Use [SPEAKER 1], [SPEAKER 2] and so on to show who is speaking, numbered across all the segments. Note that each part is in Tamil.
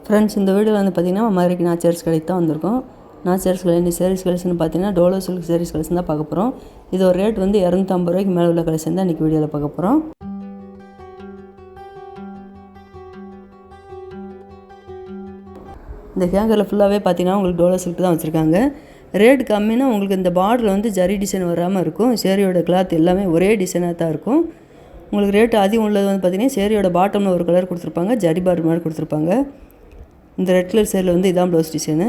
[SPEAKER 1] ஃப்ரெண்ட்ஸ், இந்த வீடியோவில் வந்து பார்த்திங்கன்னா மதுரைக்கு நாச்சியார்ஸ் கடைக்கு தான் வந்திருக்கோம். நாச்சியார்ஸ் கடை இந்த சாரீஸ் கலெக்ஷன் பார்த்திங்கன்னா டோலோ சில்க் சாரீஸ் கலெக்ஷன் தான் பார்க்க போகிறோம். இது ஒரு ரேட் வந்து 250 ரூபாய்க்கு மேலே உள்ள கலெக்ஷன் தான் இன்றைக்கி வீடியோவில் பார்க்க போகிறோம். இந்த ஹேங்கரில் ஃபுல்லாகவே பார்த்திங்கன்னா உங்களுக்கு டோலோ சில்க் தான் வச்சுருக்காங்க. ரேட் கம்மினா உங்களுக்கு இந்த பார்டரில் வந்து ஜரி டிசைன் வராமல் இருக்கும். சேரீயோட கிளாத் எல்லாமே ஒரே டிசைனாக தான் இருக்கும். உங்களுக்கு ரேட்டு அதிகம் உள்ளது வந்து பார்த்திங்கன்னா சேரீயோட பாட்டமில் ஒரு கலர் கொடுத்துருப்பாங்க, ஜரி பார்டர் மாதிரி கொடுத்துருப்பாங்க. இந்த ரெட் கலர் சேரில் வந்து இதான் ப்ளவுஸ் டிசைனு.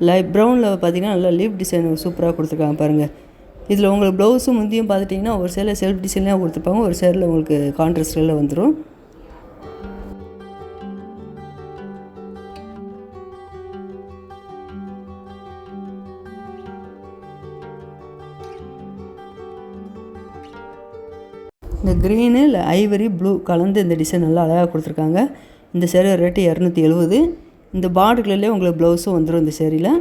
[SPEAKER 1] லைட் ப்ரௌனில் பார்த்திங்கன்னா நல்லா லீஃப் டிசைன் சூப்பராக கொடுத்துருக்காங்க பாருங்கள். இதில் உங்களுக்கு ப்ளவுஸும் முந்தியும் பார்த்துட்டிங்கன்னா ஒரு சேரில் செல்ஃப் டிசைன்லேயே கொடுத்துருப்பாங்க, ஒரு சேரில் உங்களுக்கு கான்ட்ராஸ்டில் வந்துடும். இந்த க்ரீனு இல்லை ஐவரி ப்ளூ கலந்து இந்த டிசைன் நல்லா அழகாக கொடுத்துருக்காங்க. இந்த சேரீ ரேட்டு 270. இந்த பார்டர்லேயே உங்களுக்கு ப்ளவுஸும் வந்துடும் இந்த சேரீயில்.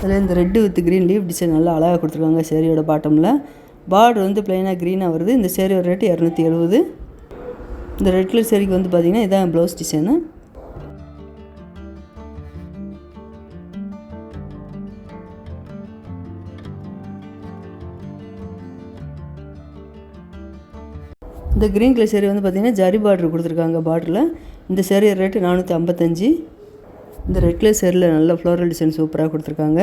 [SPEAKER 1] அதில் இந்த red with green leaf design நல்லா அழகாக கொடுத்துருக்காங்க. சேரீயோட பாட்டமில் பார்டர் வந்து ப்ளைனாக க்ரீனாக வருது. இந்த சேரீயோட ரேட்டு 270. இந்த ரெட் கலர் சேரீக்கு வந்து பார்த்திங்கன்னா இதான் ப்ளவுஸ் டிசைனு. இந்த க்ரீன் கலர் சேரீ வந்து பார்த்திங்கன்னா ஜரி பார்டர் கொடுத்துருக்காங்க பார்டரில். இந்த சேரீயோட ரேட்டு 455. இந்த ரெட் கலர் சேரில் நல்ல ஃப்ளோரல் டிசைன் சூப்பராக கொடுத்துருக்காங்க.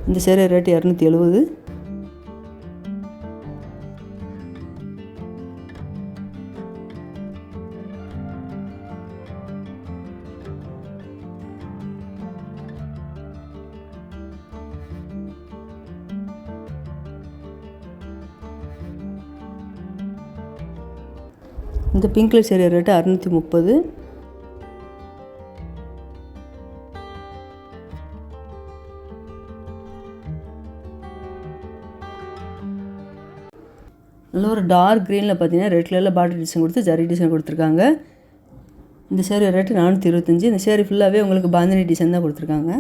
[SPEAKER 1] இந்த சேரீ ரேட்டு 270. இந்த பிங்க் கலர் சேரீ ரேட்டு 630. நல்ல ஒரு டார்க் க்ரீனில் பார்த்தீங்கன்னா ரெட் கலரில் பார்டர் டிசைன் கொடுத்து ஜரி டிசைன் கொடுத்துருக்காங்க. இந்த சேரீ ரேட்டு 425. இந்த சேரீ ஃபுல்லாகவே உங்களுக்கு பாந்தினி டிசைன் தான் கொடுத்துருக்காங்க.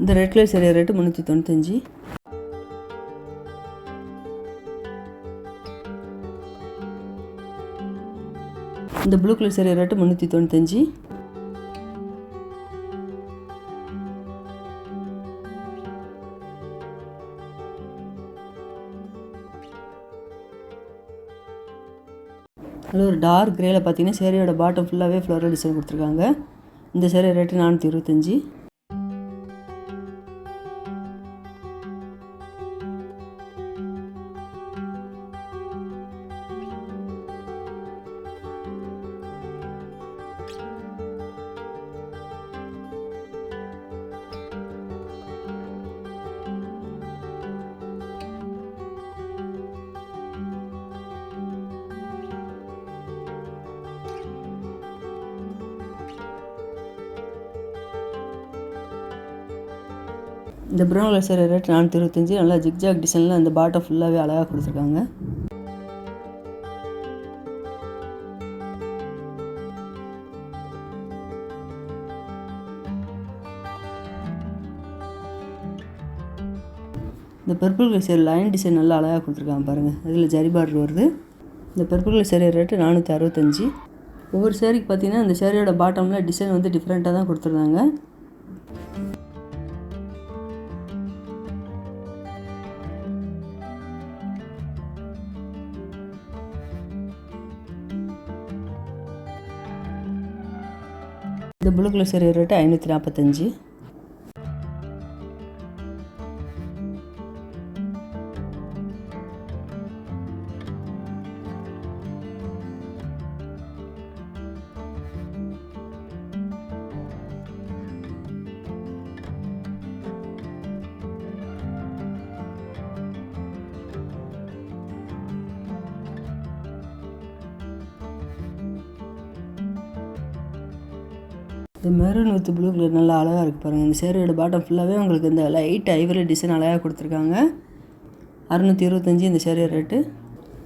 [SPEAKER 1] இந்த ரெட் கலர் சேரீ ரேட்டு 395. இந்த ப்ளூ கலர் சேரீ ரேட்டு 395. அதில் ஒரு டார்க் க்ரேயில் பார்த்தீங்கன்னா சேரீயோட பாட்டம் ஃபுல்லாகவே ஃப்ளோரல் டிசைன் கொடுத்துருக்காங்க. இந்த சேரீ ரேட்டு 425. இந்த ப்ரௌன் கலர் சேரீ ரேட் 425. நல்லா ஜிக்ஜாக் டிசைனில் அந்த பாட்டம் ஃபுல்லாகவே அழகாக கொடுத்துருக்காங்க. இந்த purple colour sari line design நல்லா அழகாக கொடுத்துருக்காங்க பாருங்கள். இதில் ஜரி பார்டர் வருது. இந்த பர்பிள் கலர் சேரீ ரேட்டு 465. ஒவ்வொரு சேரீக்கு பார்த்தீங்கன்னா இந்த சேரீயோட பாட்டமில் டிசைன் வந்து டிஃப்ரெண்ட்டாக தான் கொடுத்துருந்தாங்க.
[SPEAKER 2] இந்த
[SPEAKER 1] இந்த ப்ளூ கலர் saree ரேட்டு 545. இந்த மெரூன் வித் ப்ளூ கலர் நல்லா அழகாக இருக்குது பாருங்கள். இந்த சேரீயோட பாட்டம் ஃபுல்லாகவே உங்களுக்கு இந்த லைட் ஐவரி டிசைன் அழகாக கொடுத்துருக்காங்க. 625 இந்த சேரீ ரேட்டு.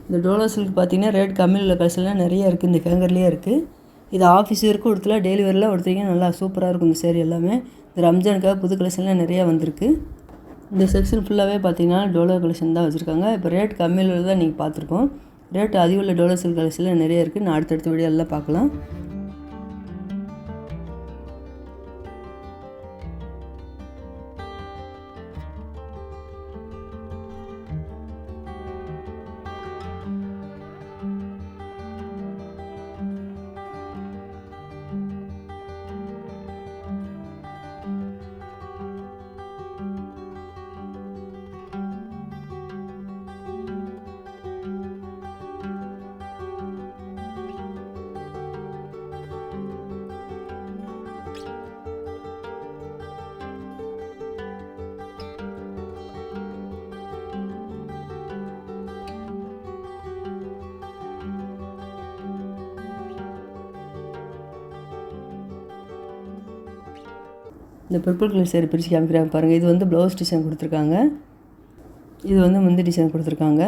[SPEAKER 1] இந்த டோலோ சில்க் பார்த்தீங்கன்னா ரேட் கம்மியில் உள்ள கலெக்ஷன்லாம் நிறைய இருக்குது. இந்த ஹேங்கர்லேயே இருக்குது. இது ஆஃபீஸ் வரைக்கும் கொடுத்துல டெய்லி வேர்லாம் கொடுத்தீங்கன்னா நல்லா சூப்பராக இருக்கும். இந்த சேரீ எல்லாமே இந்த ரம்ஜானுக்காக புது கலெக்ஷன்லாம் நிறையா வந்திருக்கு. இந்த செக்ஷன் ஃபுல்லாகவே பார்த்தீங்கன்னா டோலோ கலெக்ஷன் தான் வச்சுருக்காங்க. இப்போ ரேட் கம்மியில் உள்ளதான் நீங்கள் பார்த்துருக்கோம். ரேட் அதிகம் உள்ள டோலோ சில்க் கலெக்ஷன்லாம் நிறைய இருக்குது. நான் அடுத்தடுத்த வீடியோ எல்லாம் பார்க்கலாம். இந்த பர்பிள் கலர் சேரீ பிரித்து காமிக்கிறாங்க பாருங்கள். இது வந்து ப்ளவுஸ் டிசைன் கொடுத்துருக்காங்க. இது வந்து முந்தி டிசைன் கொடுத்துருக்காங்க.